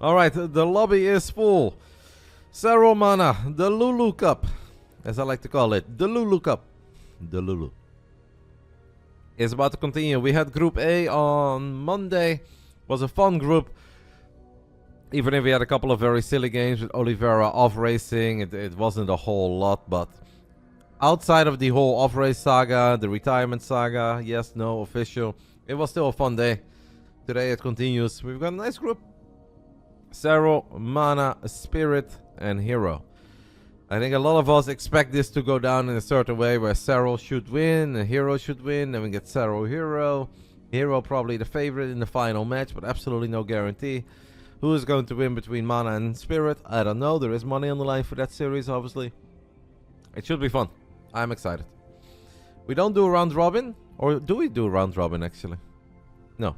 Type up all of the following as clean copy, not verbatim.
Alright, the lobby is full. Serral MaNa, the LiuLi Cup, as I like to call it. The LiuLi Cup. The LiuLi. Is about to continue. We had Group A on Monday. Was a fun group. Even if we had a couple of very silly games with Oliveira off racing, it wasn't a whole lot, but outside of the whole off race saga, the retirement saga, yes, no, official, it was still a fun day. Today it continues. We've got a nice group. Serral, MaNa, Spirit, and Hero. I think a lot of us expect this to go down in a certain way where Serral should win, and Hero should win, and we get Serral Hero. Hero probably the favorite in the final match, but absolutely no guarantee. Who is going to win between MaNa and Spirit? I don't know. There is money on the line for that series, obviously. It should be fun. I'm excited. We don't do a round robin. Or do we do a round robin, actually? No.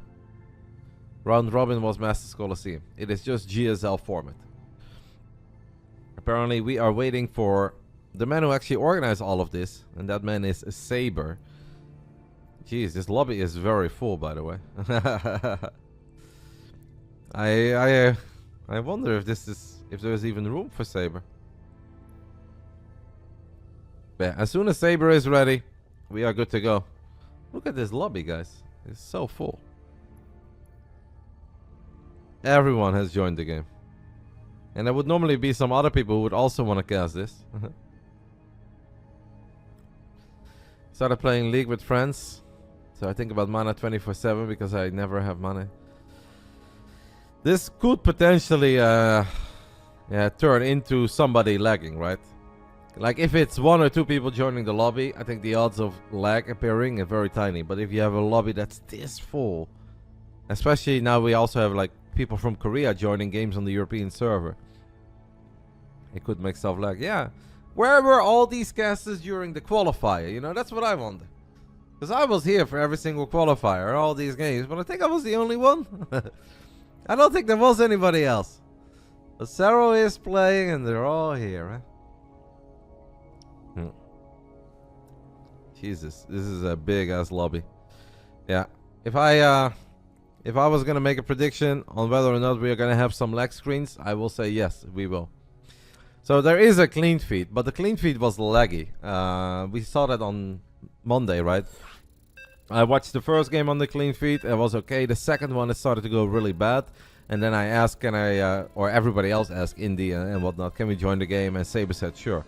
Round robin was Masters Coliseum. It is just GSL format. Apparently, we are waiting for the man who actually organized all of this. And that man is Saber. Jeez, this lobby is very full, by the way. I wonder if there's even room for Saber. But as soon as Saber is ready, we are good to go. Look at this lobby, guys. It's so full. Everyone has joined the game. And there would normally be some other people who would also want to cast this. Started playing League with friends. So I think about MaNa 24/7 because I never have MaNa. This could potentially turn into somebody lagging, right? Like if it's one or two people joining the lobby, I think the odds of lag appearing are very tiny. But if you have a lobby that's this full, especially now we also have like people from Korea joining games on the European server, it could make stuff lag. Yeah, where were all these casters during the qualifier? You know, that's what I wonder. Because I was here for every single qualifier, all these games, but I think I was the only one. I don't think there was anybody else. But Serral is playing and they're all here, huh? Jesus, this is a big ass lobby. Yeah. If I was gonna make a prediction on whether or not we are gonna have some lag screens, I will say yes, we will. So there is a clean feed, but the clean feed was laggy. We saw that on Monday, right? I watched the first game on the clean feed. It was okay. The second one, it started to go really bad. And then I asked, can I, or everybody else asked Indy and whatnot, can we join the game? And Saber said, sure.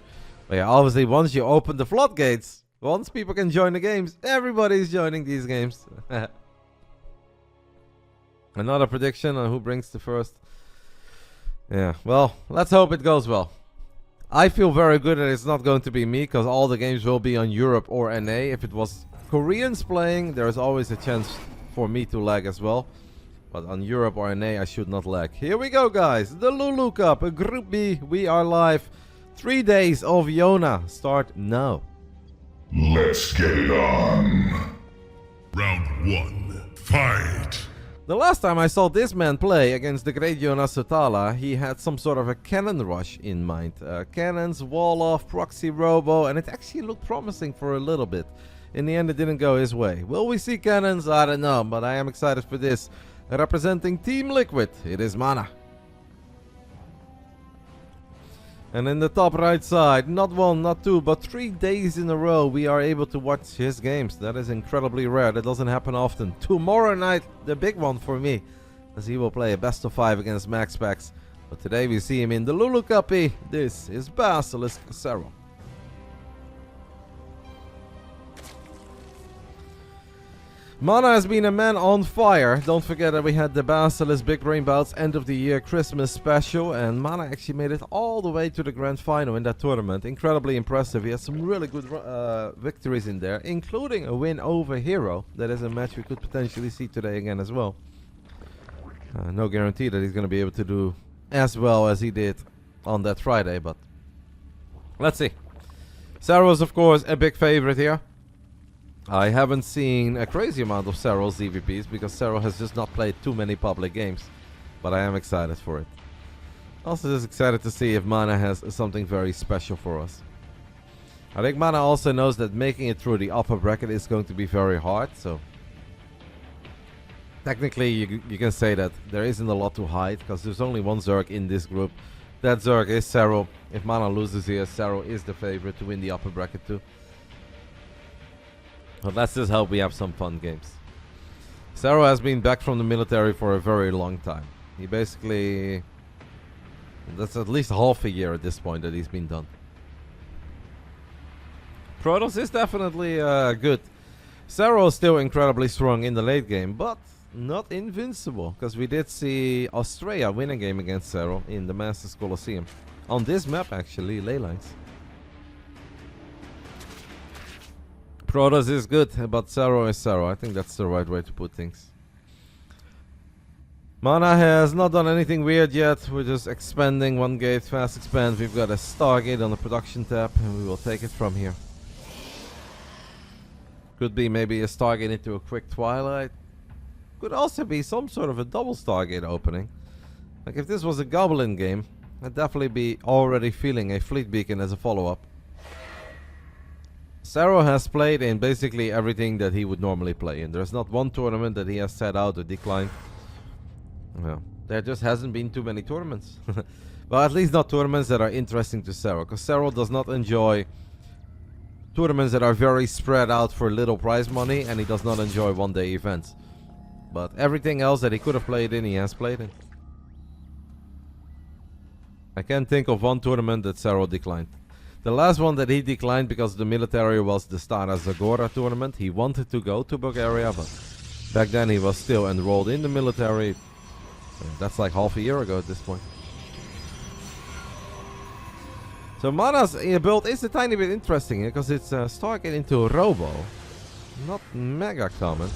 But yeah, obviously, once you open the floodgates, once people can join the games, everybody's joining these games. Another prediction on who brings the first. Yeah, well, let's hope it goes well. I feel very good that it's not going to be me, because all the games will be on Europe or NA. If it was Koreans playing, there is always a chance for me to lag as well. But on Europe or NA, I should not lag. Here we go, guys. The LiuLi Cup, Group B. We are live. 3 days of Yona. Start now. Let's get it on. Round 1. Fight. The last time I saw this man play against the great Jonas Sotala, he had some sort of a cannon rush in mind. Cannons, wall off, proxy robo, and it actually looked promising for a little bit. In the end, it didn't go his way. Will we see cannons? I don't know, but I am excited for this. Representing Team Liquid, it is MaNa. And in the top right side, not one, not two, but 3 days in a row, we are able to watch his games. That is incredibly rare. That doesn't happen often. Tomorrow night, the big one for me, as he will play a best of 5 against Max Pax. But today we see him in the LiuLi Cup. This is BASILISK Serral. MaNa has been a man on fire. Don't forget that we had the BASILISK Big Brain Bouts end of the year Christmas special, and MaNa actually made it all the way to the grand final in that tournament. Incredibly impressive. He has some really good victories in there, including a win over Hero. That is a match we could potentially see today again as well. No guarantee that he's going to be able to do as well as he did on that Friday, but let's see. Serral is of course a big favorite here. I haven't seen a crazy amount of Serral's EVPs because Serral has just not played too many public games. But I am excited for it. Also just excited to see if MaNa has something very special for us. I think MaNa also knows that making it through the upper bracket is going to be very hard, so Technically, you can say that there isn't a lot to hide, because there's only one Zerg in this group. That Zerg is Serral. If MaNa loses here, Serral is the favorite to win the upper bracket too. But let's just hope we have some fun games. Serral has been back from the military for a very long time. He basically... That's at least half a year at this point that he's been done. Protoss is definitely good. Serral is still incredibly strong in the late game, but not invincible, because we did see Australia win a game against Serral in the Masters Colosseum. On this map, actually, ley lines. Protoss is good, but Serral is Serral. I think that's the right way to put things. MaNa has not done anything weird yet. We're just expanding one gate, fast expand. We've got a Stargate on the production tab, and we will take it from here. Could be maybe a Stargate into a quick Twilight. Could also be some sort of a double Stargate opening. Like if this was a Goblin game, I'd definitely be already feeling a Fleet Beacon as a follow-up. Serral has played in basically everything that he would normally play in. There's not one tournament that he has set out or declined. Well, there just hasn't been too many tournaments. Well, at least not tournaments that are interesting to Serral, because Serral does not enjoy tournaments that are very spread out for little prize money, and he does not enjoy one-day events. But everything else that he could have played in, he has played in. I can't think of one tournament that Serral declined. The last one that he declined because of the military was the Stara Zagora tournament. He wanted to go to Bulgaria, but back then he was still enrolled in the military. That's like half a year ago at this point. So MaNa's build is a tiny bit interesting here, because it's Stargate into Robo. Not mega common.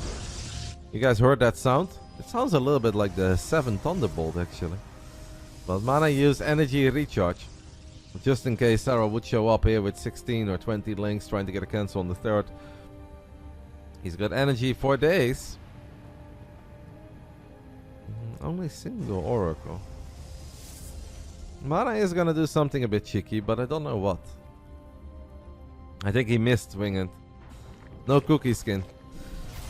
You guys heard that sound? It sounds a little bit like the 7 Thunderbolt actually. But MaNa used energy recharge, just in case Serral would show up here with 16 or 20 links trying to get a cancel on the 3rd. He's got energy for days. Only single Oracle. MaNa is gonna do something a bit cheeky, but I don't know what. I think he missed Winged. No cookie skin.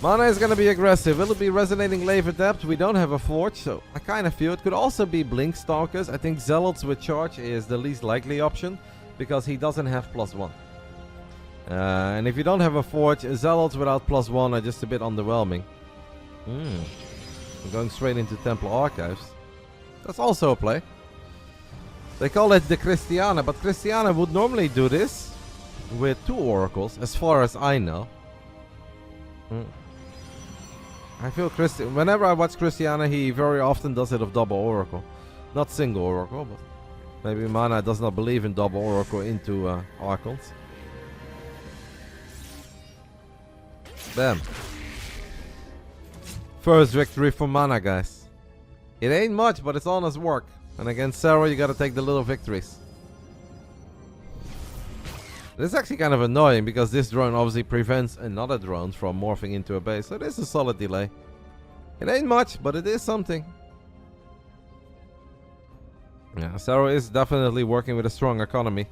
MaNa is gonna be aggressive. Will it be Resonating Lave Adept? We don't have a Forge, so I kind of feel it could also be Blink Stalkers. I think Zealots with Charge is the least likely option, because he doesn't have +1. And if you don't have a Forge, Zealots without +1 are just a bit underwhelming. I'm going straight into Templar Archives. That's also a play. They call it the Christiana, but Christiana would normally do this with 2 Oracles, as far as I know. I feel whenever I watch Christiana, he very often does it of double Oracle. Not single Oracle, but maybe MaNa does not believe in double Oracle into Archons. Bam. First victory for MaNa, guys. It ain't much, but it's honest work. And against Serral, you gotta take the little victories. This is actually kind of annoying, because this drone obviously prevents another drone from morphing into a base. So it is a solid delay. It ain't much, but it is something. Yeah, Serral is definitely working with a strong economy.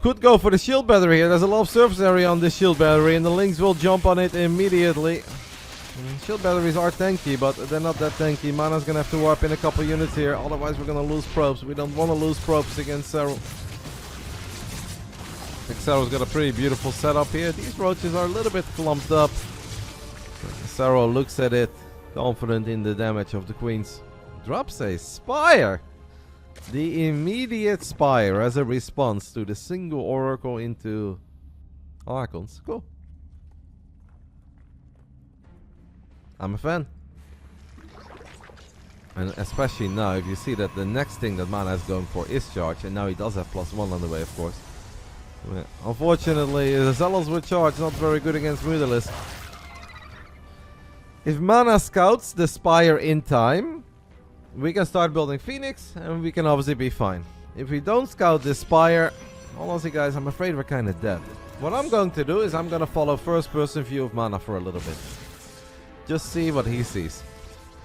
Could go for the shield battery here. There's a lot of surface area on this shield battery, and the Lynx will jump on it immediately. Shield batteries are tanky, but they're not that tanky. MaNa's gonna have to warp in a couple units here, otherwise we're gonna lose probes. We don't want to lose probes against Serral. I think Serral's got a pretty beautiful setup here. These roaches are a little bit clumped up. Serral looks at it, confident in the damage of the queens. Drops a Spire! The immediate Spire as a response to the single Oracle into Archons. Cool. I'm a fan. And especially now, if you see that the next thing that MaNa is going for is Charge, and now he does have +1 on the way, of course. Yeah. Unfortunately, the Zealots with Charge not very good against BASILISK. If MaNa scouts the Spire in time, we can start building Phoenix, and we can obviously be fine. If we don't scout this Spire, honestly guys, I'm afraid we're kind of dead. What I'm going to do is I'm going to follow first-person view of MaNa for a little bit. Just see what he sees.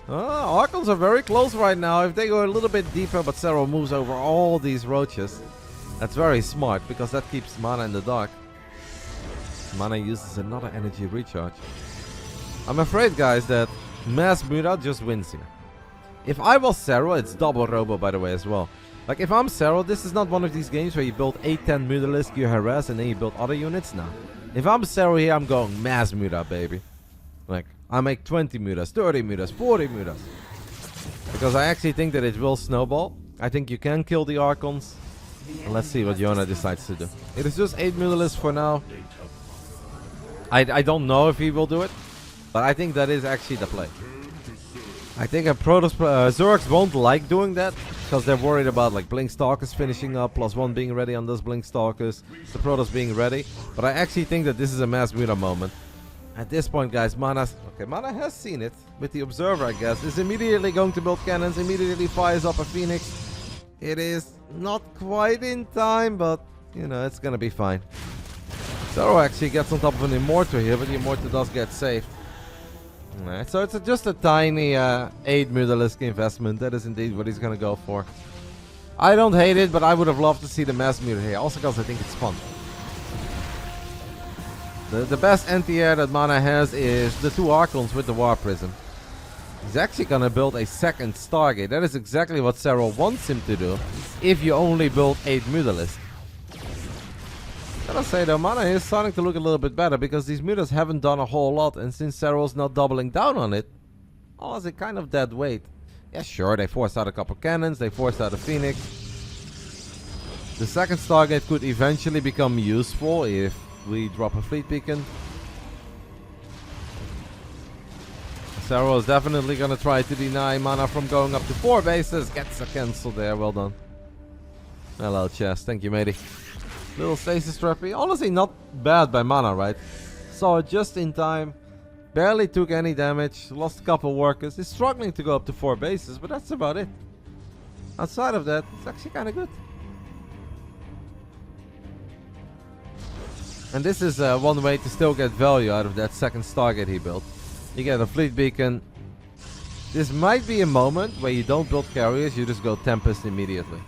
Archons are very close right now. If they go a little bit deeper, but Serral moves over all these roaches, that's very smart, because that keeps MaNa in the dark. MaNa uses another energy recharge. I'm afraid, guys, that Mass MaNa just wins here. If I was Serral, it's double robo, by the way, as well. Like, if I'm Serral, this is not one of these games where you build 8-10 MaNalisk, you harass, and then you build other units. Nah. If I'm Serral here, I'm going Mass MaNa, baby. Like, I make 20 MaNas, 30 MaNas, 40 MaNas. Because I actually think that it will snowball. I think you can kill the Archons. And let's see what Yona decides to do. It is just 8 MaNalisk for now. I don't know if he will do it. But I think that is actually the play. I think a Protoss Zergs won't like doing that. Because they're worried about like Blink Stalkers finishing up. +1 being ready on those Blink Stalkers. The Protoss being ready. But I actually think that this is a Mass MaNa moment. At this point, guys, MaNa has seen it. With the Observer, I guess. Is immediately going to build cannons. Immediately fires up a Phoenix. It is not quite in time, but, you know, it's gonna be fine. Serral actually gets on top of an Immortal here, but the Immortal does get saved. Alright, so it's just a tiny 8 MaNalisk investment. That is indeed what he's gonna go for. I don't hate it, but I would have loved to see the Mass MaNa here. Also because I think it's fun. The best anti-air that MaNa has is the 2 Archons with the War Prism. He's actually gonna build a second Stargate. That is exactly what Serral wants him to do. If you only build 8 MaNalisk. Gotta say though, MaNa is starting to look a little bit better. Because these MaNas haven't done a whole lot. And since Serral's not doubling down on it. Oh, is it kind of dead weight? Yeah, sure, they forced out a couple cannons. They forced out a Phoenix. The second Stargate could eventually become useful if we drop a fleet beacon. Serral is definitely gonna try to deny MaNa from going up to 4 bases. Gets a cancel there, well done. Hello, chess. Thank you, matey. Little stasis trappy. Honestly, not bad by MaNa, right? Saw it just in time. Barely took any damage. Lost a couple workers. He's struggling to go up to 4 bases, but that's about it. Outside of that, it's actually kind of good. And this is one way to still get value out of that second Stargate he built. You get a fleet beacon. This might be a moment where you don't build carriers, you just go Tempest immediately.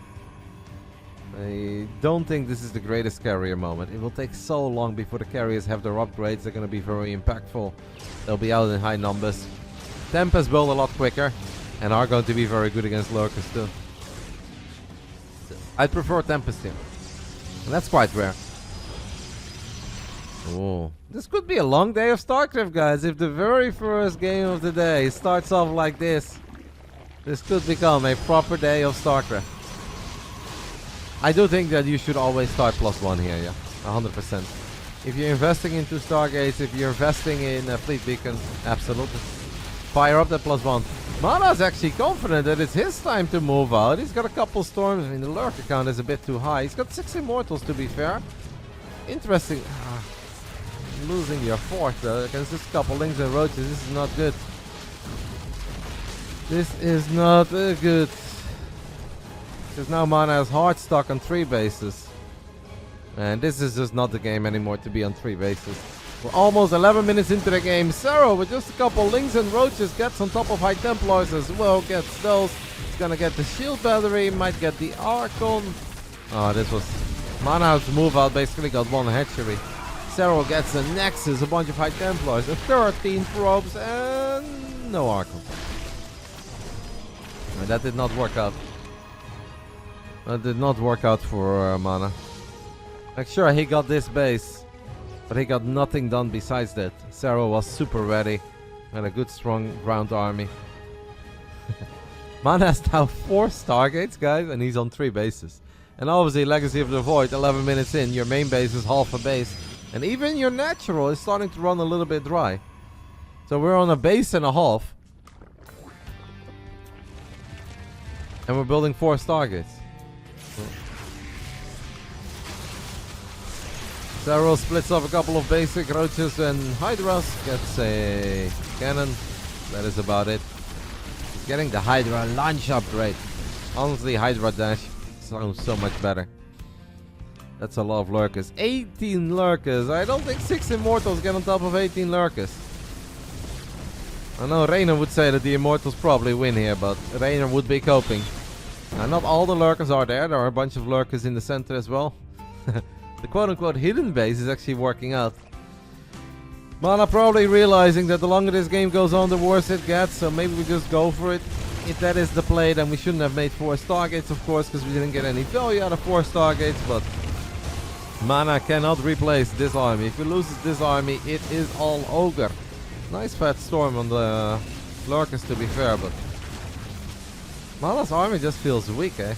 I don't think this is the greatest carrier moment. It will take so long before the carriers have their upgrades. They're going to be very impactful. They'll be out in high numbers. Tempest build a lot quicker and are going to be very good against Lurkers too. I'd prefer Tempest here. And that's quite rare. Oh, this could be a long day of StarCraft, guys. If the very first game of the day starts off like this, this could become a proper day of StarCraft. I do think that you should always start +1 here, yeah, 100%. If you're investing into Stargates, if you're investing in a fleet beacon, absolutely. Fire up that +1. MaNa is actually confident that it's his time to move out. He's got a couple storms. I mean, the lurk count is a bit too high. He's got 6 Immortals, to be fair. Interesting. Losing your 4th though against this couple Lings and Roaches. This is not good. This is not good. Because now MaNa is hard stuck on 3 bases. And this is just not the game anymore to be on 3 bases. We're almost 11 minutes into the game. Serral with just a couple Lings and Roaches gets on top of High Templars as well. Gets those. He's gonna get the shield battery. Might get the Archon. Oh, this was... MaNa's move out basically got 1 hatchery. Serral gets a Nexus, a bunch of High Templars, a 13 probes, and no Archon. And that did not work out. That did not work out for MaNa. Like, sure, he got this base, but he got nothing done besides that. Serral was super ready, and a good strong ground army. MaNa has now 4 Stargates, guys, and he's on 3 bases. And obviously, Legacy of the Void, 11 minutes in, your main base is half a base. And even your natural is starting to run a little bit dry. So we're on a base and a half. And we're building 4 Stargates. Serral splits off a couple of basic Roaches and Hydras. Gets a cannon. That is about it. He's getting the Hydra launch upgrade. Honestly, Hydra dash sounds so much better. That's a lot of Lurkers. 18 Lurkers. I don't think 6 Immortals get on top of 18 Lurkers. I know Reynor would say that the Immortals probably win here, but Reynor would be coping. Now, not all the Lurkers are there. There are a bunch of Lurkers in the center as well. The quote-unquote hidden base is actually working out. MaNa probably realizing that the longer this game goes on, the worse it gets, so maybe we just go for it. If that is the play, then we shouldn't have made 4 Stargates, of course, because we didn't get any value out of 4 Stargates, but MaNa cannot replace this army. If he loses this army, it is all ogre. Nice fat storm on the lurkers, to be fair, but MaNa's army just feels weak, eh?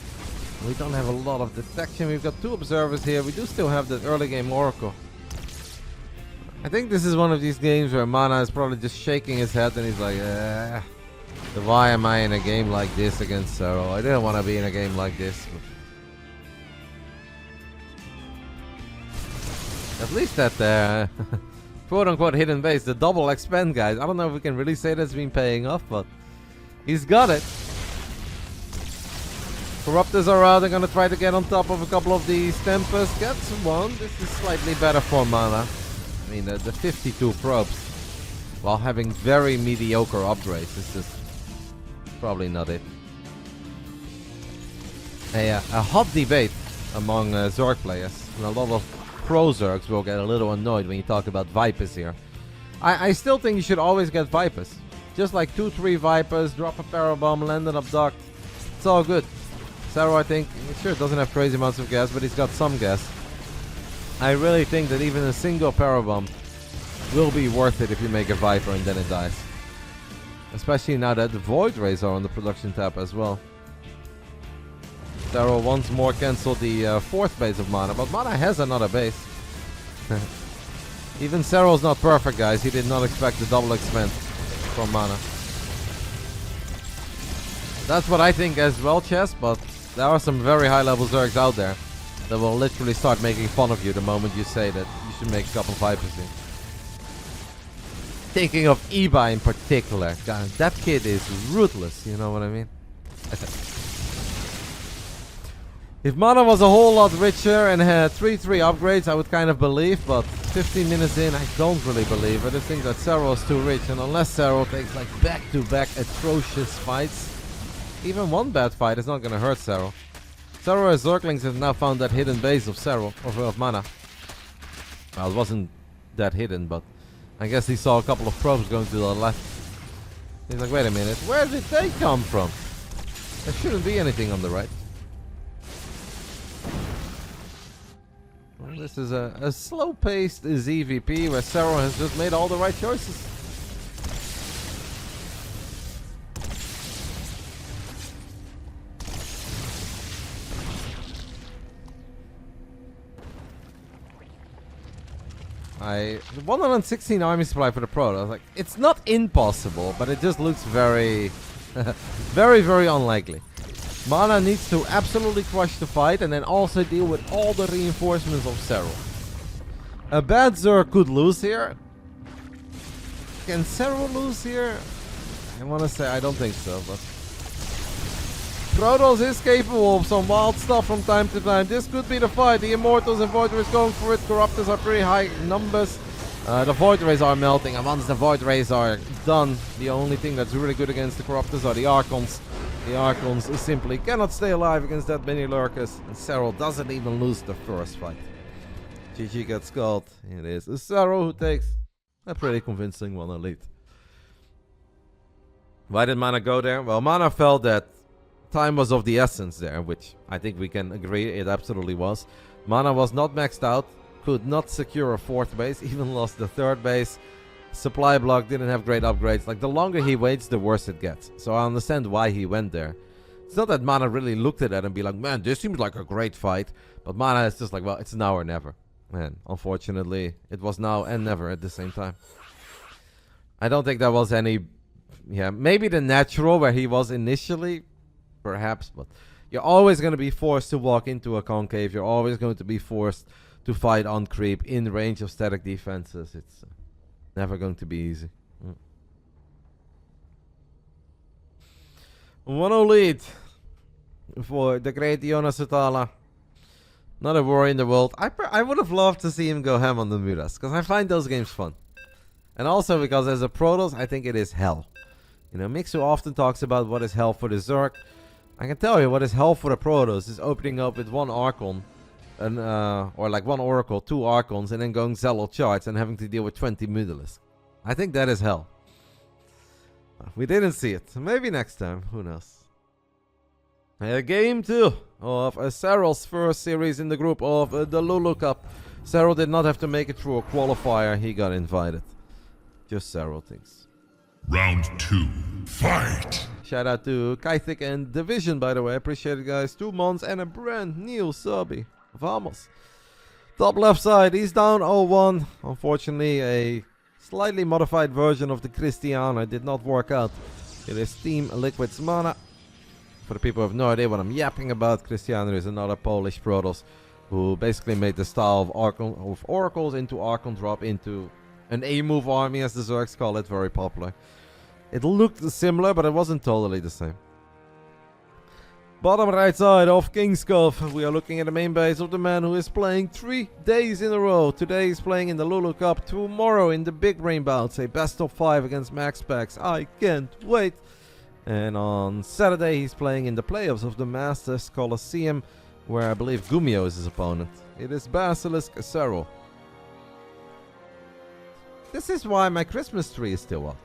We don't have a lot of detection. We've got 2 observers here. We do still have that early game oracle. I think this is one of these games where MaNa is probably just shaking his head and he's like, why am I in a game like this against Serral? I didn't want to be in a game like this. At least that quote-unquote hidden base, the double expand, guys. I don't know if we can really say that's been paying off, but he's got it. Corruptors are out. They're going to try to get on top of a couple of these Tempests. Gets one. This is slightly better for MaNa. I mean, the 52 probes, while having very mediocre upgrades, is just probably not it. A hot debate among Zerg players, and a lot of pro Zergs will get a little annoyed when you talk about Vipers here. I still think you should always get Vipers. Just like 2-3 Vipers, drop a Parabomb, land it abduct. It's all good. Serral, I think, sure, doesn't have crazy amounts of gas, but he's got some gas. I really think that even a single Parabomb will be worth it if you make a Viper and then it dies. Especially now that the Void Rays are on the production tab as well. Serral once more canceled the 4th base of MaNa, but MaNa has another base. Even Serral's not perfect, guys. He did not expect the double expand from MaNa. That's what I think as well, Chess, but there are some very high level Zergs out there that will literally start making fun of you the moment you say that you should make a couple Vipers in. Thinking of Eba in particular. God, that kid is ruthless, you know what I mean? If MaNa was a whole lot richer and had 3-3 upgrades, I would kind of believe, but 15 minutes in, I don't really believe it. I think that Serral is too rich, and unless Serral takes like back-to-back atrocious fights, even one bad fight is not going to hurt Serral. Serral's Zerglings have now found that hidden base of Serral, of MaNa. Well, it wasn't that hidden, but I guess he saw a couple of probes going to the left. He's like, wait a minute, where did they come from? There shouldn't be anything on the right. Well, this is a slow-paced ZVP where Serral has just made all the right choices. The 116 army supply for the Proto. I was like, it's not impossible, but it just looks very, very unlikely. MaNa needs to absolutely crush the fight and then also deal with all the reinforcements of Serral. A bad Zerg could lose here. Can Serral lose here? I want to say I don't think so, but Protoss is capable of some wild stuff from time to time. This could be the fight. The Immortals and Void Rays going for it. Corruptors are pretty high numbers. The Void Rays are melting, and once the Void Rays are done, the only thing that's really good against the Corruptors are the Archons. The Archons simply cannot stay alive against that many Lurkers, and Serral doesn't even lose the first fight. GG gets skulled. It is Serral who takes a pretty convincing 1 lead. Why did MaNa go there? Well, MaNa felt that time was of the essence there, which I think we can agree it absolutely was. MaNa was not maxed out, could not secure a 4th base, even lost the 3rd base. Supply block didn't have great upgrades. Like, the longer he waits, the worse it gets. So I understand why he went there. It's not that MaNa really looked at it and be like, man, this seems like a great fight. But MaNa is just like, well, it's now or never. And unfortunately, it was now and never at the same time. I don't think there was any... Yeah, maybe the natural where he was initially, perhaps, but you're always going to be forced to walk into a concave. You're always going to be forced to fight on creep in range of static defenses. It's never going to be easy. 1-0 lead for the great Jonas Sutala. Not a worry in the world. I would have loved to see him go ham on the Muras, because I find those games fun. And also because as a Protoss, I think it is hell. You know, Mixu often talks about what is hell for the Zerg. I can tell you what is hell for the Protoss is opening up with 1 Archon, or like one Oracle, 2 Archons, and then going Serral charts and having to deal with 20 Mutalisks. I think that is hell. We didn't see it. Maybe next time. Who knows? Game 2 of Serral's first series in the group of the LiuLi Cup. Serral did not have to make it through a qualifier. He got invited. Just Serral things. Round 2. Fight! Shout out to Kaithik and Division, by the way. Appreciate it, guys. 2 months and a brand new subby. Vamos. Top left side. He's down 0-1. Unfortunately, a slightly modified version of the Christiana did not work out. It is Team Liquid's MaNa. For the people who have no idea what I'm yapping about, Christiana is another Polish Protoss who basically made the style of Oracles into Archon drop into an A-move army, as the Zergs call it, very popular. It looked similar, but it wasn't totally the same. Bottom right side of King's Cove, we are looking at the main base of the man who is playing 3 days in a row. Today he's playing in the LiuLi Cup, tomorrow in the Big Brain bouts, a best of 5 against Max Packs. I can't wait. And on Saturday he's playing in the playoffs of the Masters Coliseum, where I believe Gumio is his opponent. It is Basilisk Serral. This is why my Christmas tree is still up.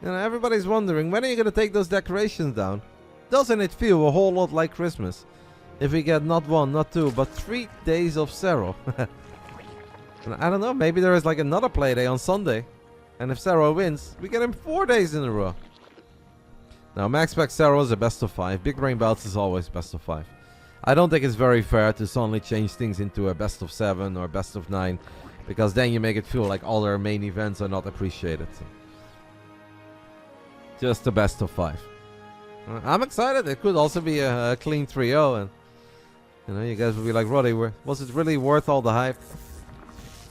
You know, everybody's wondering, when are you going to take those decorations down? Doesn't it feel a whole lot like Christmas? If we get not 1, not 2, but 3 days of Serral. And I don't know, maybe there is like another playday on Sunday. And if Serral wins, we get him 4 days in a row. Now, Max Pack Serral is a best of 5. Big Brain Bouts is always best of 5. I don't think it's very fair to suddenly change things into a best of 7 or best of 9. Because then you make it feel like all their main events are not appreciated. Just the best of 5. I'm excited. It could also be a clean 3-0. And, you know, you guys will be like, Roddy, was it really worth all the hype?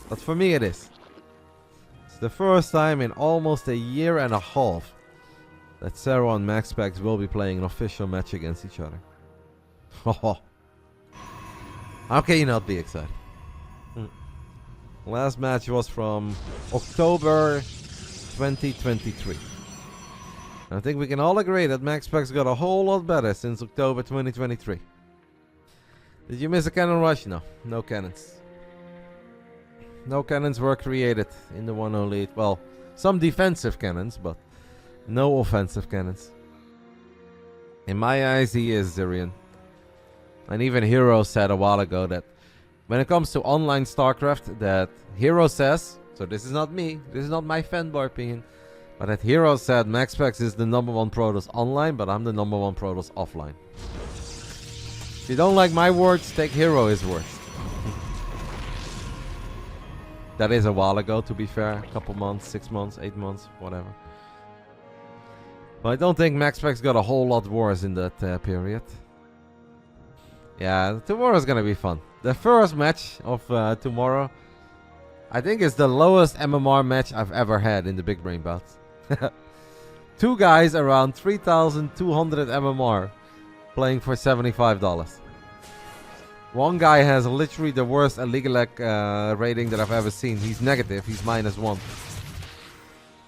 But for me, it is. It's the first time in almost a year and a half that Serral and Max Packs will be playing an official match against each other. How can you not be excited? Last match was from October 2023. I think we can all agree that Max Packs got a whole lot better since October 2023. Did you miss a cannon rush? No. No cannons. No cannons were created in the 1-0 Well, some defensive cannons, but no offensive cannons. In my eyes, he is Zyrian. And even Hero said a while ago that when it comes to online StarCraft, that Hero says, so this is not me, this is not my fanboy opinion, but that Hero said Max Packs is the #1 Protoss online, but I'm the #1 Protoss offline. If you don't like my words, take Hero his words. That is a while ago, to be fair. A couple months, 6 months, 8 months, whatever. But I don't think Max Packs got a whole lot worse in that period. Yeah, tomorrow's gonna be fun. The first match of tomorrow, I think, is the lowest MMR match I've ever had in the Big Brain bouts. 2 guys around 3,200 MMR playing for $75. One guy has literally the worst LiuLi rating that I've ever seen. He's negative. He's -1.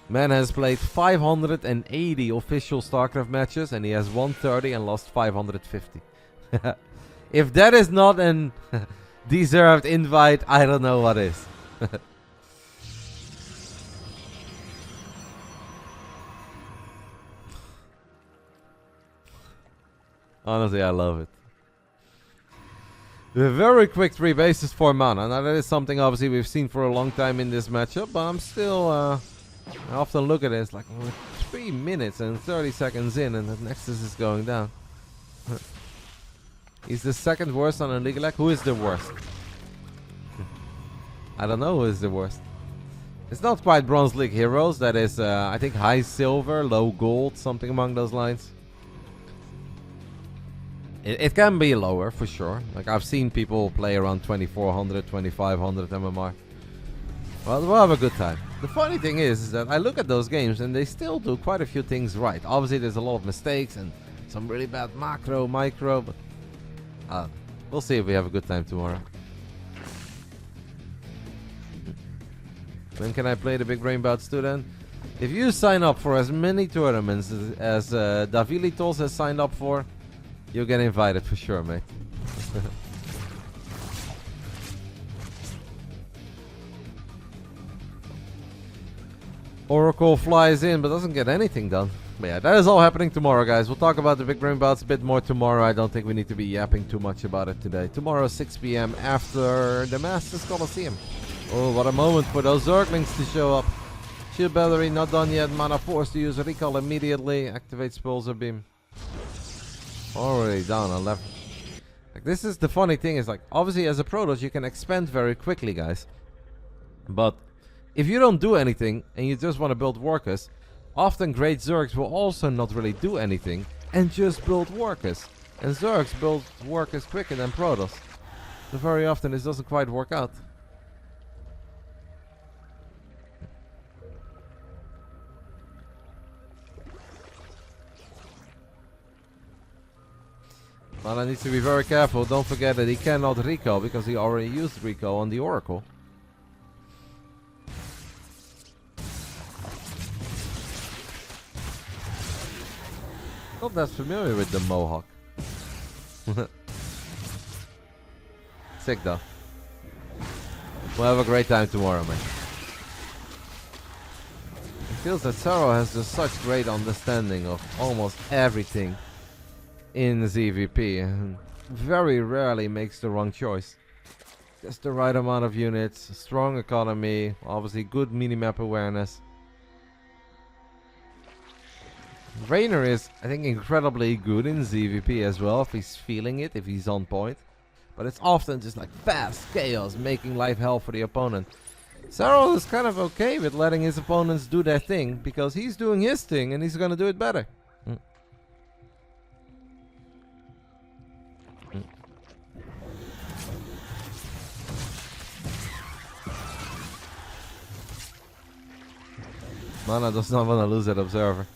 Man has played 580 official StarCraft matches, and he has won 30 and lost 550. If that is not an deserved invite, I don't know what is. Honestly, I love it. A very quick 3 bases for MaNa. Now that is something obviously we've seen for a long time in this matchup, but I'm still I often look at it, it's like 3 minutes and 30 seconds in and the Nexus is going down. He's the second worst on a LiuLi. Who is the worst? I don't know who is the worst. It's not quite Bronze League Heroes. That is, I think, high silver, low gold, something among those lines. It can be lower, for sure. Like, I've seen people play around 2400, 2500 MMR. Well, we'll have a good time. The funny thing is that I look at those games and they still do quite a few things right. Obviously, there's a lot of mistakes and some really bad micro, but we'll see if we have a good time tomorrow. When can I play the Big Brain Bout student? If you sign up for as many tournaments as Davilitos has signed up for, you'll get invited for sure, mate. Oracle flies in but doesn't get anything done. But yeah, that is all happening tomorrow, guys. We'll talk about the big brain bouts a bit more tomorrow. I don't think we need to be yapping too much about it today. Tomorrow 6 p.m. after the Masters Coliseum. Oh, what a moment for those Zerglings to show up. Shield battery not done yet. Mana forced to use a recall immediately. Activate Spulzer Beam. Already down on left. Like, this is the funny thing is, like, obviously as a Protoss you can expand very quickly, guys. But if you don't do anything and you just want to build workers, often great Zergs will also not really do anything and just build workers. And Zergs build workers quicker than Protoss. So very often this doesn't quite work out. MaNa needs to be very careful. Don't forget that he cannot recall because he already used recall on the Oracle. Not that familiar with the Mohawk. Sick though. We'll have a great time tomorrow, man. It feels that Serral has just such great understanding of almost everything in ZVP and very rarely makes the wrong choice. Just the right amount of units, strong economy, obviously good minimap awareness. Reynor is, I think, incredibly good in ZVP as well, if he's feeling it, if he's on point. But it's often just like fast chaos, making life hell for the opponent. Serral is kind of okay with letting his opponents do their thing, because he's doing his thing and he's gonna do it better. MaNa does not want to lose that Observer.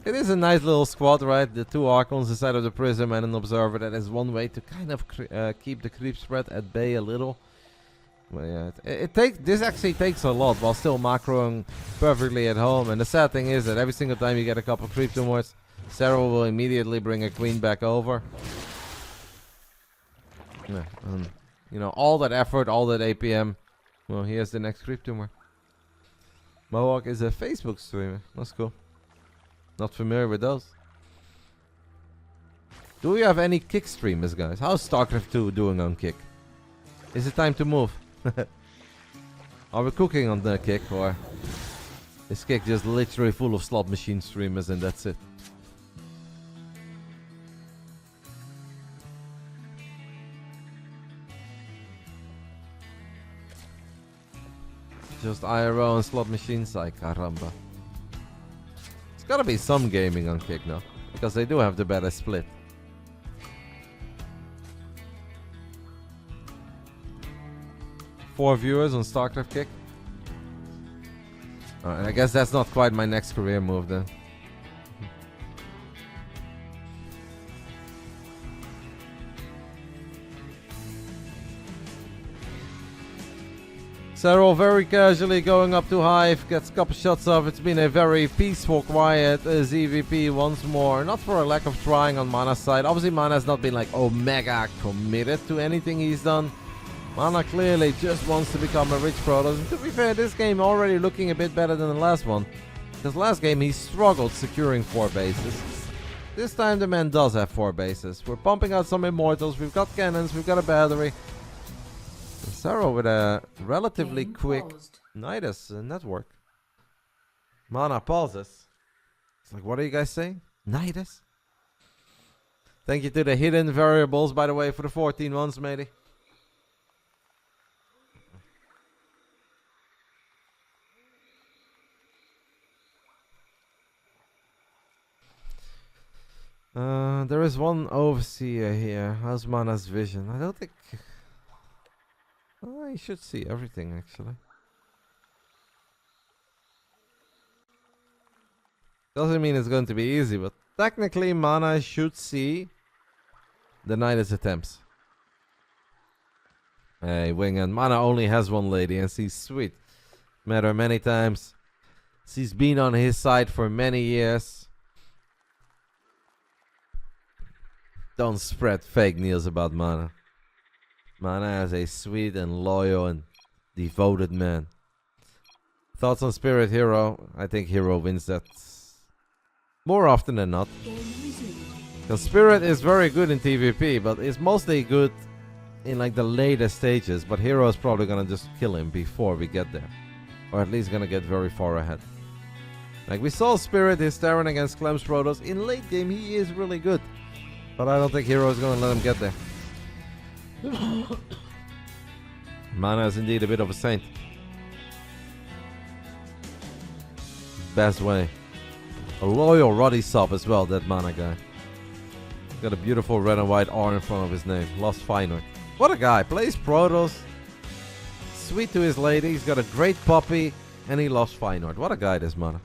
It is a nice little squad, right? The two Archons inside of the Prism and an Observer. That is one way to kind of keep the creep spread at bay a little. But yeah, this actually takes a lot while still macroing perfectly at home. And the sad thing is that every single time you get a couple creep tumors, Serral will immediately bring a Queen back over. Yeah, you know, all that effort, all that APM. Well, here's the next creep tumor. Mohawk is a Facebook streamer. That's cool. Not familiar with those. Do we have any Kick streamers, guys? How's StarCraft 2 doing on Kick? Is it time to move? Are we cooking on the Kick, or is Kick just literally full of slot machine streamers and that's it? Just IRO and slot machines, like caramba. It's gotta be some gaming on Kick now, because they do have the better split. Four viewers on StarCraft Kick. Alright, I guess that's not quite my next career move then. Serral very casually going up to Hive, gets a couple shots off. It's been a very peaceful, quiet ZVP once more. Not for a lack of trying on MaNa's side. Obviously MaNa has not been like mega committed to anything he's done. MaNa clearly just wants to become a rich Protoss. And to be fair, this game already looking a bit better than the last one. Because last game he struggled securing 4 bases. This time the man does have 4 bases. We're pumping out some Immortals, we've got cannons, we've got a battery. Serral with a relatively quick Nidus network. MaNa pauses. It's like, what are you guys saying? Nidus? Thank you to the hidden variables, by the way, for the 14 months, matey. There is one overseer here. How's MaNa's vision? I don't think... you should see everything, actually. Doesn't mean it's going to be easy, but technically MaNa should see the Nidus attempts. Hey, Wing, and MaNa only has one lady, and she's sweet. Met her many times. She's been on his side for many years. Don't spread fake news about MaNa. MaNa is a sweet and loyal and devoted man. Thoughts on Spirit Hero? I think Hero wins that more often than not. Because Spirit is very good in PvP, but it's mostly good in like the later stages. But Hero is probably gonna just kill him before we get there. Or at least gonna get very far ahead. Like we saw Spirit is staring against Clem's Protoss. In late game he is really good. But I don't think Hero is gonna let him get there. MaNa is indeed a bit of a saint. Best way. A loyal Roddy sub as well, that MaNa guy. Got a beautiful red and white R in front of his name. Lost Reynor. What a guy. Plays Protoss. Sweet to his lady. He's got a great puppy. And he lost Reynor. What a guy this MaNa.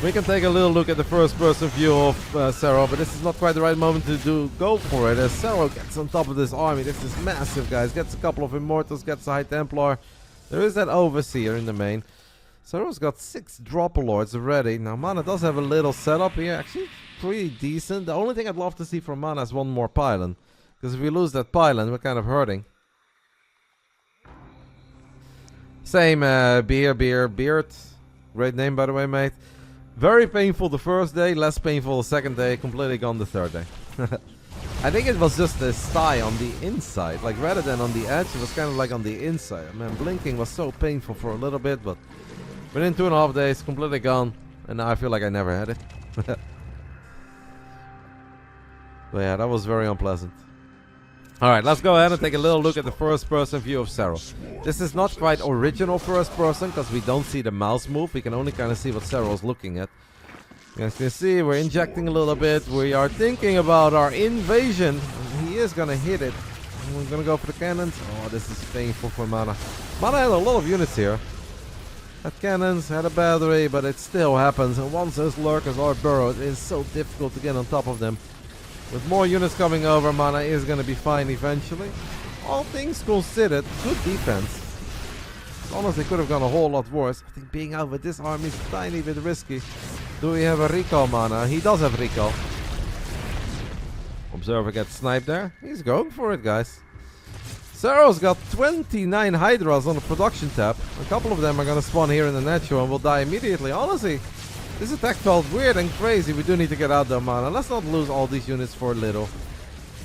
We can take a little look at the first person view of Serral, but this is not quite the right moment to go for it. As Serral gets on top of this army. This is massive, guys. Gets a couple of Immortals. Gets a High Templar. There is that Overseer in the main. Serral's got 6 Dropper Lords already. Now MaNa does have a little setup here. Actually, pretty decent. The only thing I'd love to see from MaNa is one more pylon. Because if we lose that pylon, we're kind of hurting. Same, Beard. Great name, by the way, mate. Very painful the first day, less painful the second day, completely gone the third day. I think it was just the sty on the inside. Like, rather than on the edge, it was kind of like on the inside. Man, blinking was so painful for a little bit, but within 2.5 days, completely gone. And now I feel like I never had it. But yeah, that was very unpleasant. Alright, let's go ahead and take a little look at the first person view of Serral. This is not quite original first person, because we don't see the mouse move. We can only kind of see what Serral's looking at. As you can see, we're injecting a little bit. We are thinking about our invasion. He is going to hit it. We're going to go for the cannons. Oh, this is painful for MaNa. MaNa had a lot of units here. Had cannons, had a battery, but it still happens. And once those lurkers are burrowed, it is so difficult to get on top of them. With more units coming over, MaNa is going to be fine eventually. All things considered, good defense. Honestly, could have gone a whole lot worse. I think being out with this army is a tiny bit risky. Do we have a recall, MaNa? He does have recall. Observer gets sniped there. He's going for it, guys. Serral's got 29 Hydras on the production tab. A couple of them are going to spawn here in the natural and will die immediately. Honestly, this attack felt weird and crazy. We do need to get out there, MaNa. Let's not lose all these units for little.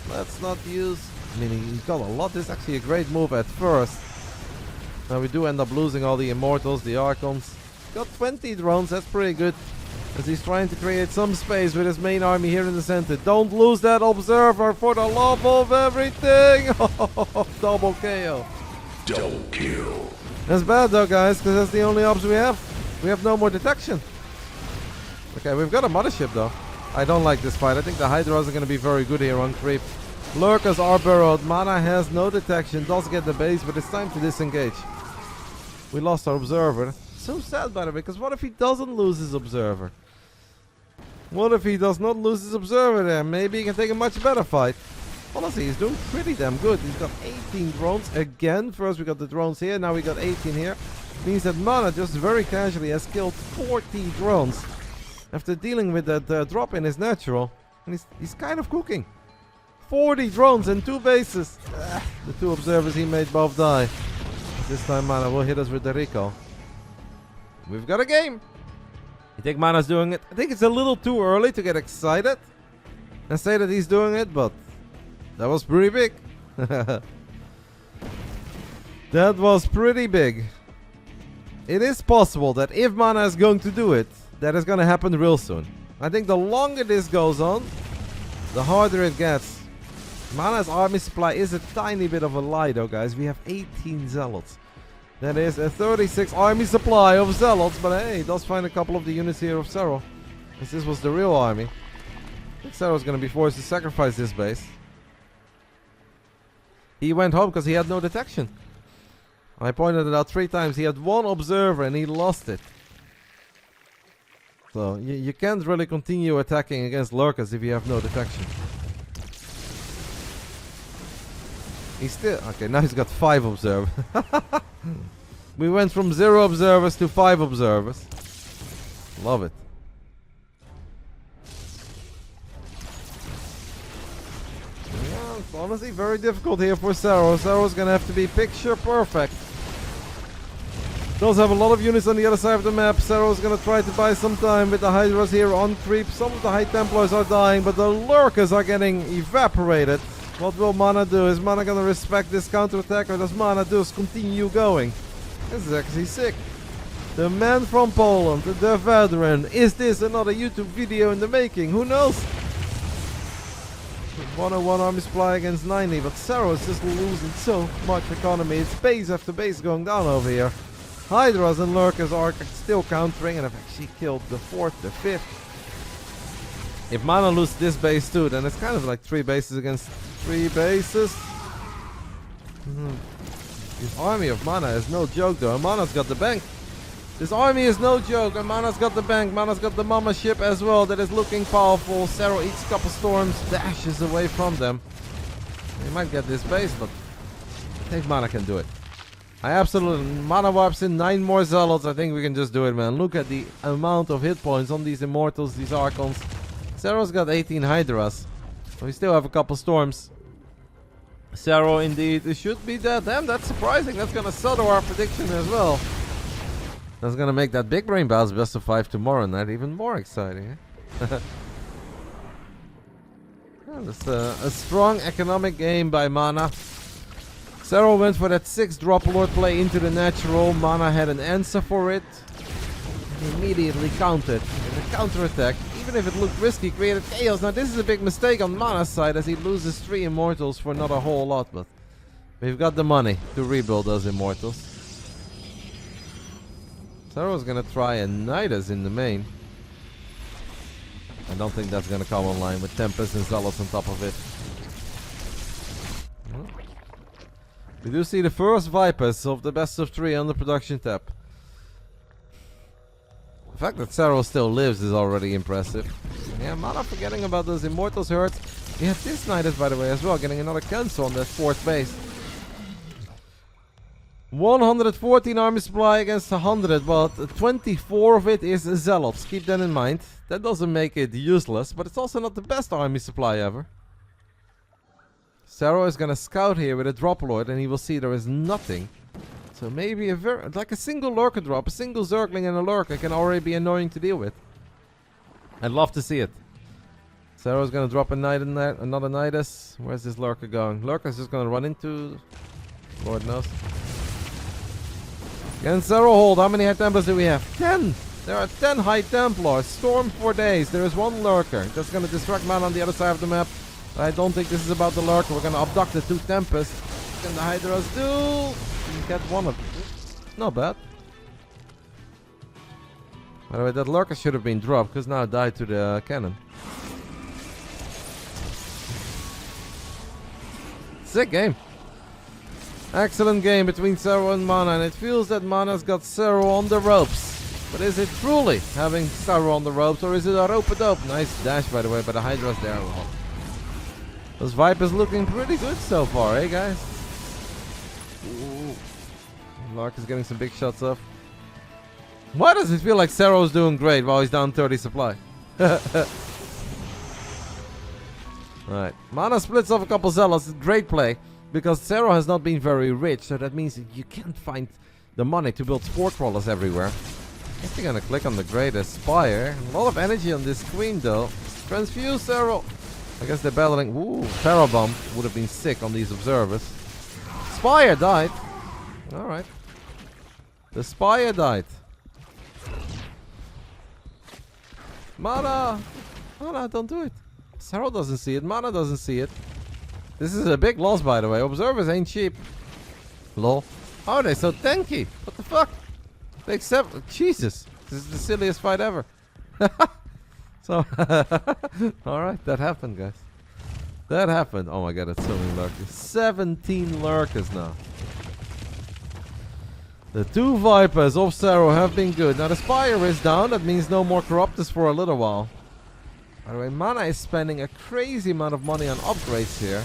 Let's not use... I mean, he got a lot. This is actually a great move at first. Now we do end up losing all the Immortals, the Archons. Got 20 drones. That's pretty good. As he's trying to create some space with his main army here in the center. Don't lose that Observer for the love of everything! Double KO. Double kill. That's bad though, guys, because that's the only option we have. We have no more detection. Okay, we've got a mothership though. I don't like this fight. I think the Hydras are going to be very good here on creep. Lurkers are burrowed. MaNa has no detection. Does get the base, but it's time to disengage. We lost our Observer. So sad, by the way, because what if he doesn't lose his Observer? What if he does not lose his Observer there? Maybe he can take a much better fight. Honestly, he's doing pretty damn good. He's got 18 drones again. First we got the drones here, now we got 18 here. Means that MaNa just very casually has killed 40 drones. After dealing with that drop in his natural. And he's kind of cooking. 40 drones and 2 bases. The 2 Observers he made both die. This time MaNa will hit us with the recall. We've got a game. You think MaNa's doing it? I think it's a little too early to get excited and say that he's doing it, but that was pretty big. That was pretty big. It is possible that if MaNa is going to do it, that is going to happen real soon. I think the longer this goes on, the harder it gets. MaNa's army supply is a tiny bit of a lie though, guys. We have 18 Zealots. That is a 36 army supply of Zealots, but hey, he does find a couple of the units here of Serral. Because this was the real army. I think Serral's going to be forced to sacrifice this base. He went home because he had no detection. I pointed it out 3 times. He had 1 Observer and he lost it. So you can't really continue attacking against Lurkers if you have no detection. He's still... Okay, now he's got 5 Observers. We went from 0 Observers to 5 Observers. Love it. Yeah, it's honestly very difficult here for Serral. Serral's gonna have to be picture perfect Does have a lot of units on the other side of the map. Serral's gonna try to buy some time with the Hydras here on creep. Some of the High Templars are dying, but the Lurkers are getting evaporated. What will MaNa do? Is MaNa gonna respect this counterattack, or does MaNa just continue going? This is actually sick. The man from Poland, the veteran. Is this another YouTube video in the making? Who knows? 101 army supply against 90, but Serral is just losing so much economy. It's base after base going down over here. Hydras and Lurkers are still countering and have actually killed the 4th, the 5th. If MaNa loses this base too, then it's kind of like 3 bases against 3 bases. This army of MaNa is no joke though, and MaNa's got the bank. This army is no joke, and MaNa's got the bank. MaNa's got the Mama ship as well that is looking powerful. Serral eats a couple storms, dashes away from them. They might get this base, but I think MaNa can do it. I absolutely... MaNa wipes in 9 more Zealots. I think we can just do it, man. Look at the amount of hit points on these Immortals, these Archons. Serral's got 18 Hydras. We still have a couple storms. Serral indeed. It should be dead. Damn, that's surprising. That's gonna settle our prediction as well. That's gonna make that big brain bounce best of 5 tomorrow night even more exciting. Eh? Well, that's a strong economic game by MaNa. Serral went for that 6 drop lord play into the natural. MaNa had an answer for it. He immediately countered. And the counterattack, even if it looked risky, created chaos. Now this is a big mistake on MaNa's side as he loses 3 Immortals for not a whole lot. But we've got the money to rebuild those Immortals. Serral's gonna try and knight us in the main. I don't think that's gonna come online with Tempest and Zealots on top of it. We do see the first Vipers of the best of 3 on the production tab. The fact that Serral still lives is already impressive. Yeah, MaNa forgetting about those Immortals hurts. We have this Nidus, by the way, as well, getting another cancel on that 4th base. 114 army supply against 100, but 24 of it is Zealots. Keep that in mind. That doesn't make it useless, but it's also not the best army supply ever. Serral is gonna scout here with a drop lord, and he will see there is nothing. So maybe like a single lurker drop, a single Zergling and a lurker can already be annoying to deal with. I'd love to see it. Serral's gonna drop a knight in there, another Nidus. Where's this lurker going? Lurker's just gonna run into... Lord knows. Can Serral hold? How many High Templars do we have? 10! There are 10 High Templars. Storm for days. There is 1 lurker. That's gonna distract MaNa on the other side of the map. I don't think this is about the lurker. We're gonna abduct the 2 Tempests. What can the Hydras do? Get 1 of them. Not bad. By the way, that lurker should have been dropped because now it died to the cannon. Sick game. Excellent game between Serral and MaNa, and it feels that MaNa's got Serral on the ropes. But is it truly having Serral on the ropes, or is it a rope-a-dope? Nice dash, by the way, by the Hydras there. Well, those Vipers looking pretty good so far, eh, guys? Ooh. Lark is getting some big shots off. Why does it feel like Serral's doing great while he's down 30 supply? Alright, MaNa splits off a couple Zealots. Great play, because Serral has not been very rich, so that means that you can't find the money to build sport crawlers everywhere. I guess they're gonna click on the greatest Spire. A lot of energy on this queen though. Transfuse Serral. I guess they're battling. Ooh, Terror Bomb would have been sick on these observers. Spire died. Alright. The Spire died. MaNa! MaNa, don't do it. Serral doesn't see it. MaNa doesn't see it. This is a big loss, by the way. Observers ain't cheap. Lol. How are they so tanky? What the fuck? They accept... Jesus. This is the silliest fight ever. So... Alright, that happened, guys. That happened. Oh my god, that's so many lurkers. 17 lurkers now. The 2 Vipers of Serral have been good. Now the Spire is down. That means no more Corruptors for a little while. By the way, MaNa is spending a crazy amount of money on upgrades here.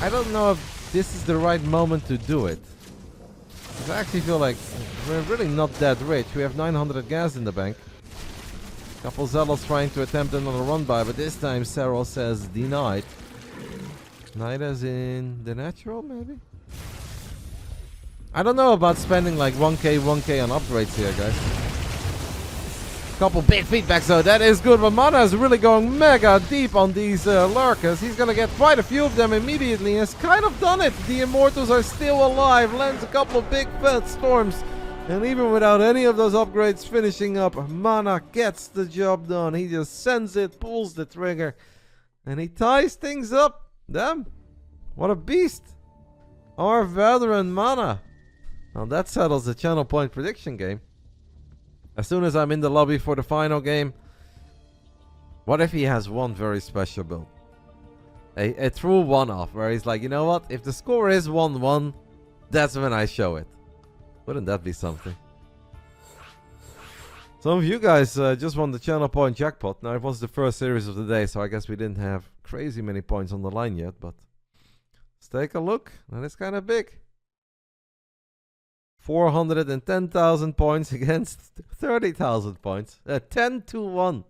I don't know if this is the right moment to do it. I actually feel like we're really not that rich. We have 900 gas in the bank. Couple Zealots trying to attempt another run by, but this time Serral says denied. Knight is in the natural, maybe? I don't know about spending like 1k on upgrades here, guys. Couple big feedbacks though, that is good. But MaNa is really going mega deep on these lurkers. He's gonna get quite a few of them immediately. He has kind of done it. The Immortals are still alive. Lands a couple of big fat storms. And even without any of those upgrades finishing up, MaNa gets the job done. He just sends it, pulls the trigger, and he ties things up. Damn, what a beast. Our veteran MaNa. Now that settles the channel point prediction game. As soon as I'm in the lobby for the final game, what if he has one very special build? A true one-off, where he's like, you know what? If the score is 1-1, that's when I show it. Wouldn't that be something? Some of you guys just won the channel point jackpot. Now, it was the first series of the day, so I guess we didn't have crazy many points on the line yet, but let's take a look. And it's kind of big. 410,000 points against 30,000 points. 10-1.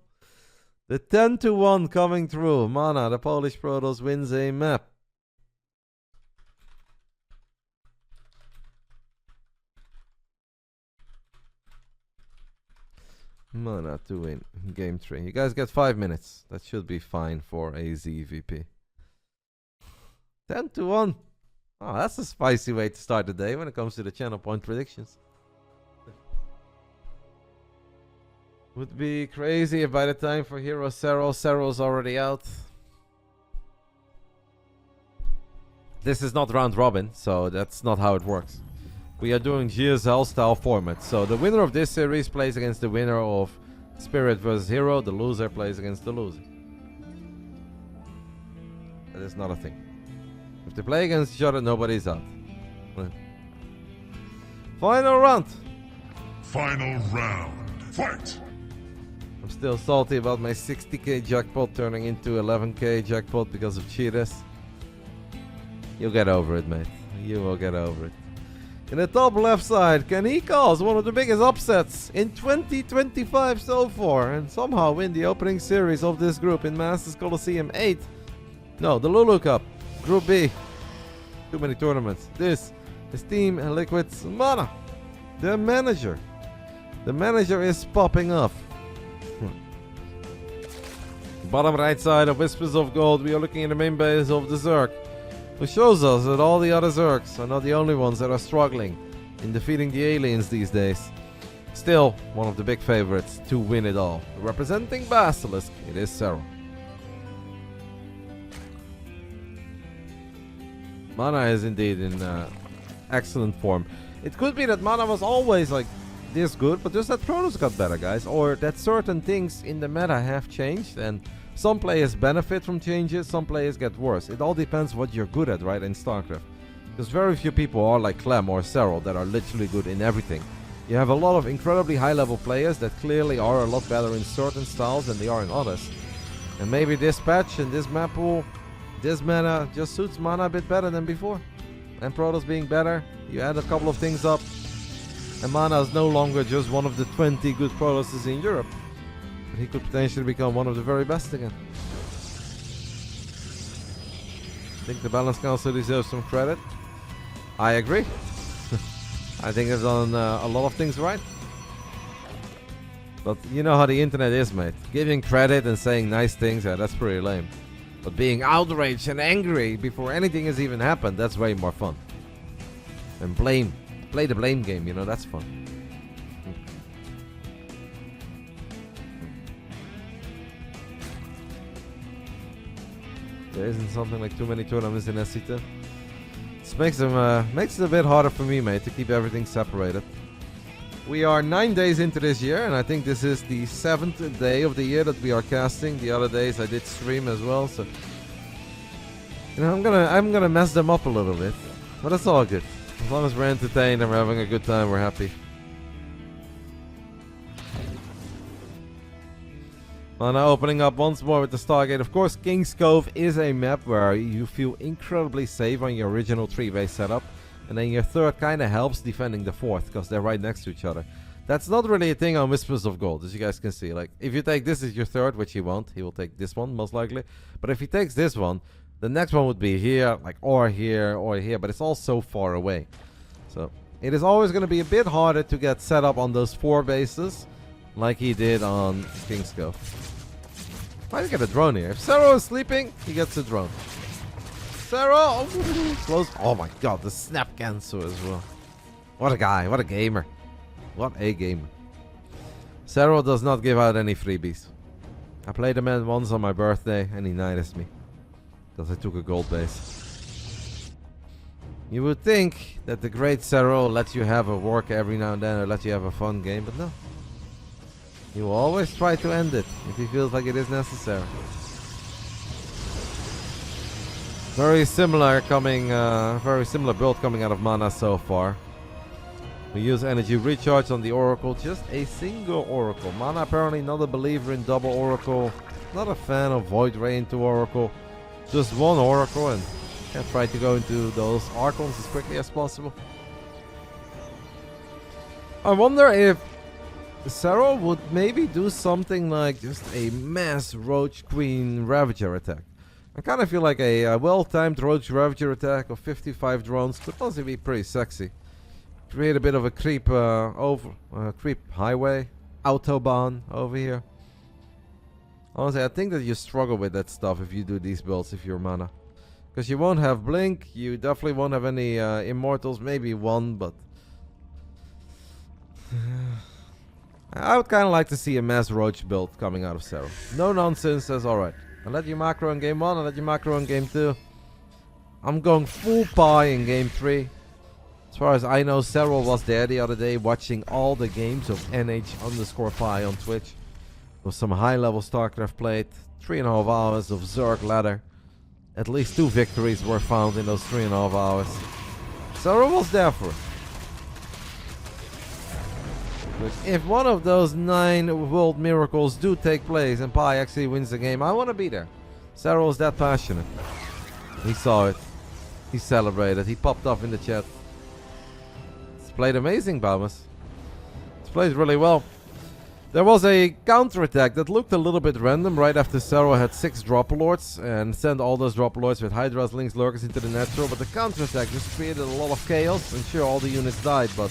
The 10-1 coming through. MaNa, the Polish Protoss, wins a map. MaNa to win game 3. You guys get 5 minutes. That should be fine for a ZVP. 10-1. Oh, that's a spicy way to start the day when it comes to the channel point predictions. Would be crazy if by the time for Hero Serral's already out. This is not round robin, so that's not how it works. We are doing GSL style format. So the winner of this series plays against the winner of Spirit versus Hero. The loser plays against the loser. That is not a thing. If they play against each other, nobody's out. Final round. Final round. Fight! I'm still salty about my 60k jackpot turning into 11k jackpot because of cheaters. You'll get over it, mate. You will get over it. In the top left side, can he cause one of the biggest upsets in 2025 so far and somehow win the opening series of this group in Masters Coliseum 8? No, the LiuLi Cup. Group B. Too many tournaments. This is Team Liquid's MaNa. The manager. The manager is popping off. Bottom right side of Whispers of Gold, we are looking at the main base of the Zerg, who shows us that all the other Zergs are not the only ones that are struggling in defeating the aliens these days. Still, one of the big favorites to win it all. Representing Basilisk, it is Serral. MaNa is indeed in excellent form. It could be that MaNa was always like this good, but just that Protoss got better, guys. Or that certain things in the meta have changed, and some players benefit from changes, some players get worse. It all depends what you're good at, right, in StarCraft. Because very few people are like Clem or Serral that are literally good in everything. You have a lot of incredibly high-level players that clearly are a lot better in certain styles than they are in others. And maybe this patch and this map pool, this meta just suits MaNa a bit better than before. And Protoss being better, you add a couple of things up, and MaNa is no longer just one of the 20 good Protosses in Europe. But he could potentially become one of the very best again. I think the Balance Council deserves some credit. I agree. I think they've done a lot of things right. But you know how the internet is, mate. Giving credit and saying nice things, yeah, that's pretty lame. But being outraged and angry before anything has even happened, that's way more fun. And blame. Play the blame game, you know, that's fun. There isn't something like too many tournaments in SC2. This makes it a bit harder for me, mate, to keep everything separated. We are 9 days into this year, and I think this is the 7th day of the year that we are casting. The other days I did stream as well, so you know, I'm gonna mess them up a little bit, but it's all good. As long as we're entertained and we're having a good time, we're happy. MaNa opening up once more with the Stargate. Of course, King's Cove is a map where you feel incredibly safe on your original 3-base setup. And then your third kind of helps defending the fourth, because they're right next to each other. That's not really a thing on Whispers of Gold, as you guys can see. Like, if you take this as your third, which he won't, he will take this one, most likely. But if he takes this one, the next one would be here, like, or here, but it's all so far away. So, it is always going to be a bit harder to get set up on those 4 bases like he did on King's Cove. Might get a drone here. If Serral is sleeping, he gets a drone. Serral! Close. Oh my god, the snap cancel as well. What a guy, what a gamer. What a gamer. Serral does not give out any freebies. I played a man once on my birthday and he knighted me. Because I took a gold base. You would think that the great Serral lets you have a work every now and then or lets you have a fun game, but no. He will always try to end it if he feels like it is necessary. Very similar build coming out of MaNa so far. We use energy recharge on the Oracle, just a single Oracle. MaNa apparently not a believer in double Oracle, not a fan of Void Ray into Oracle. Just one Oracle and try to go into those Archons as quickly as possible. I wonder if Serral would maybe do something like just a mass Roach Queen Ravager attack. I kind of feel like a well-timed Roach Ravager attack of 55 drones could also be pretty sexy. Create a bit of a creep creep highway, autobahn over here. Honestly, I think that you struggle with that stuff if you do these builds if you're MaNa. Because you won't have Blink, you definitely won't have any Immortals, maybe one, but... I would kind of like to see a mass Roach build coming out of Serral. No nonsense, that's alright. I let you macro in game 1, I let you macro in game 2. I'm going full pie in game 3. As far as I know, Serral was there the other day watching all the games of NH_pie on Twitch. With some high level StarCraft played, 3.5 hours of Zerg ladder. At least 2 victories were found in those 3.5 hours. Serral was there for it. But if one of those 9 world miracles do take place and Pi actually wins the game, I want to be there. Serral is that passionate. He saw it. He celebrated. He popped off in the chat. It's played amazing, Bamas. It's played really well. There was a counterattack that looked a little bit random right after Serral had 6 Dropalords and sent all those Dropalords with Hydras, Lynx, Lurkers into the natural, but the counterattack just created a lot of chaos, and sure, all the units died, but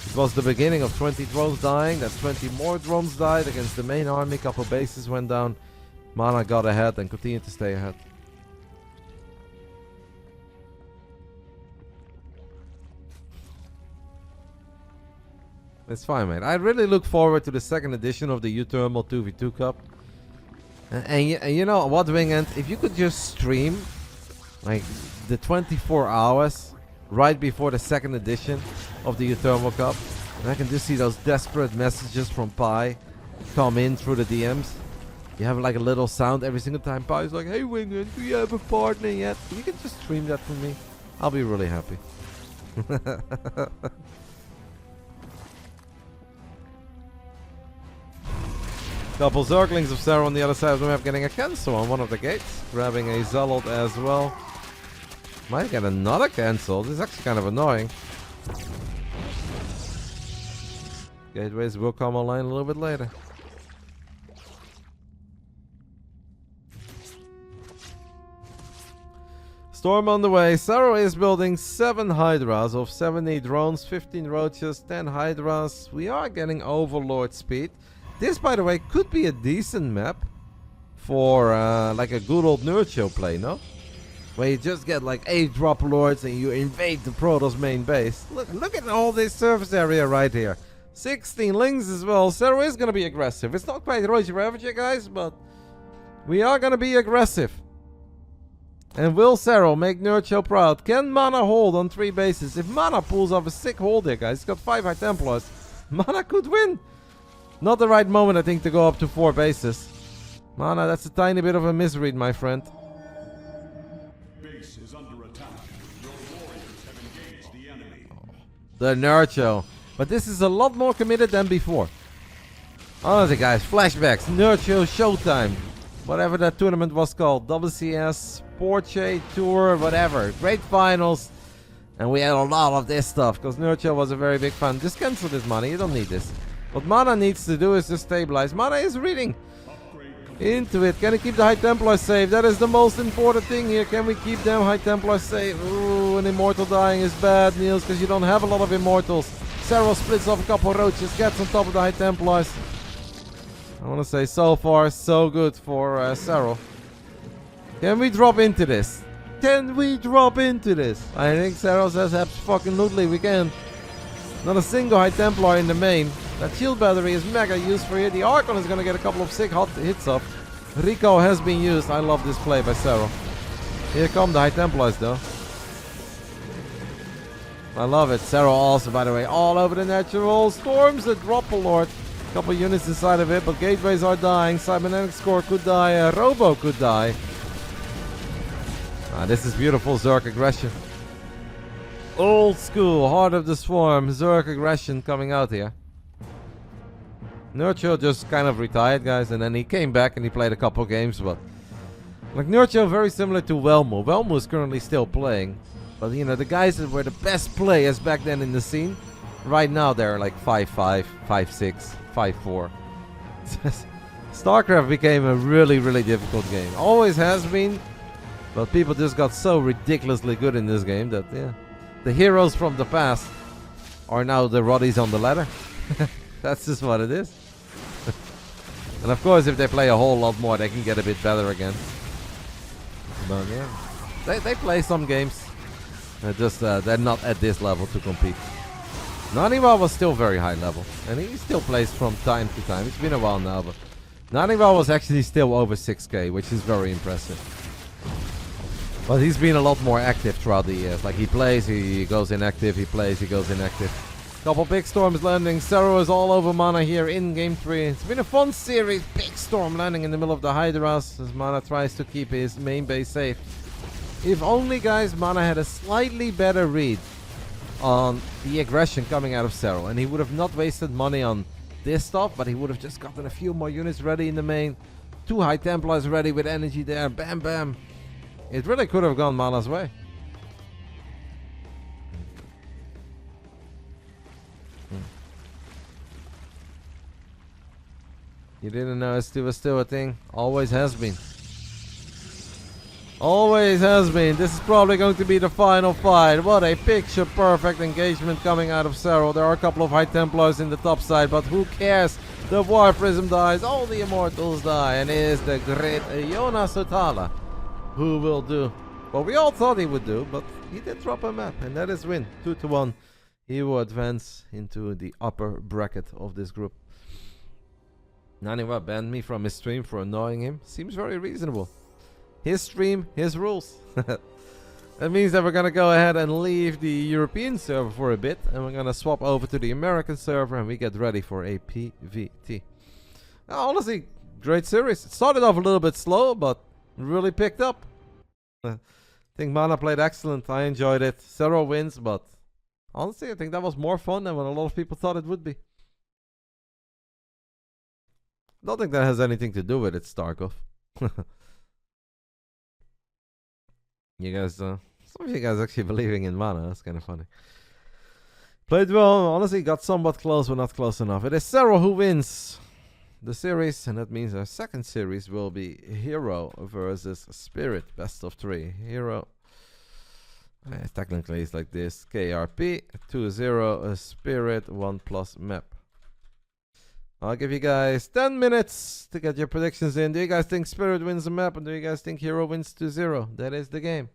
it was the beginning of 20 drones dying, that 20 more drones died against the main army, couple bases went down, MaNa got ahead and continued to stay ahead. It's fine, mate. I really look forward to the 2nd edition of the Uthermal 2v2 Cup. And you know what, Wingant? If you could just stream like the 24 hours right before the 2nd edition of the Uthermal Cup, and I can just see those desperate messages from Pi come in through the DMs. You have like a little sound every single time Pi's like, "Hey Wingant, do you have a partner yet?" You can just stream that for me. I'll be really happy. Couple Zerglings of Serral on the other side of the map getting a cancel on one of the gates. Grabbing a Zealot as well. Might get another cancel. This is actually kind of annoying. Gateways will come online a little bit later. Storm on the way. Serral is building 7 Hydras of 70 drones, 15 Roaches, 10 Hydras. We are getting Overlord speed. This, by the way, could be a decent map for like a good old Nerd Show play, no? Where you just get like 8 Dropalords and you invade the Protoss main base. Look at all this surface area right here. 16 Lings as well. Serral is going to be aggressive. It's not quite Roach Ravager, guys, but we are going to be aggressive. And will Serral make Nerd Show proud? Can MaNa hold on 3 bases? If MaNa pulls off a sick hold here, guys, he's got 5 High Templars. MaNa could win. Not the right moment, I think, to go up to 4 bases. MaNa, that's a tiny bit of a misread, my friend. Base is under attack. Your warriors have engaged the enemy. The Nerd Show. But this is a lot more committed than before. Honestly, guys, flashbacks, Nerd Show Showtime. Whatever that tournament was called. WCS, Porsche Tour, whatever. Great finals. And we had a lot of this stuff, because Nerd Show was a very big fan. Just cancel this money, you don't need this. What MaNa needs to do is just stabilize. MaNa is reading. Into it. Can he keep the High Templar safe? That is the most important thing here. Can we keep them High Templar safe? Ooh, an Immortal dying is bad, Niels, because you don't have a lot of Immortals. Serral splits off a couple of roaches, gets on top of the High Templars. I want to say so far, so good for Serral. Can we drop into this? Can we drop into this? I think Serral says absolutely we can. Not a single High Templar in the main. That shield battery is mega useful here. The Archon is going to get a couple of sick hot hits off. Rico has been used. I love this play by Serral. Here come the High Templars though. I love it. Serral also, by the way, all over the natural. Storms the Dropper Lord. Couple units inside of it, but gateways are dying. Cybernetic Score could die. Robo could die. This is beautiful Zerg aggression. Old school, Heart of the Swarm, Zerg aggression coming out here. Nurture just kind of retired, guys, and then he came back and he played a couple games, but like Nurture, very similar to Velmu. Velmu is currently still playing, but you know, the guys that were the best players back then in the scene, right now they're like 5'5", 5'6", 5'4". StarCraft became a really, really difficult game. Always has been, but people just got so ridiculously good in this game that, yeah, the heroes from the past are now the Roddies on the ladder. That's just what it is. And of course, if they play a whole lot more, they can get a bit better again. But yeah, they play some games. They're not at this level to compete. Naniwa was still very high level, and he still plays from time to time. It's been a while now, but Naniwa was actually still over 6k, which is very impressive. But he's been a lot more active throughout the years. Like he plays, he goes inactive, he plays, he goes inactive. Couple big storms landing. Serral is all over MaNa here in game 3. It's been a fun series. Big storm landing in the middle of the Hydras as MaNa tries to keep his main base safe. If only, guys, MaNa had a slightly better read on the aggression coming out of Serral, and he would have not wasted money on this stuff, but he would have just gotten a few more units ready in the main. 2 High Templars ready with energy there. Bam, bam. It really could have gone MaNa's way. You didn't know it was still a thing? Always has been. Always has been. This is probably going to be the final fight. What a picture perfect engagement coming out of Serral. There are a couple of High Templars in the top side, but who cares? The War Prism dies, all the Immortals die, and it is the great Jonas Sotala who will do what we all thought he would do, but he did drop a map, and that is win. 2-1. He will advance into the upper bracket of this group. Naniwa banned me from his stream for annoying him. Seems very reasonable. His stream, his rules. That means that we're gonna go ahead and leave the European server for a bit, and we're gonna swap over to the American server, and we get ready for a PvT. Now, honestly, great series. It started off a little bit slow, but really picked up. I think MaNa played excellent. I enjoyed it. Serral wins, but honestly, I think that was more fun than what a lot of people thought it would be. Don't think that has anything to do with it, Starkov. You guys, some of you guys actually believing in MaNa. That's kind of funny. Played well. Honestly, got somewhat close, but not close enough. It is Serral who wins the series, and that means our second series will be Hero versus Spirit, best of 3. Hero, technically it's like this: KRP 2-0, Spirit 1+ map. I'll give you guys 10 minutes to get your predictions in. Do you guys think Spirit wins the map, and do you guys think Hero wins 2-0? That is the game.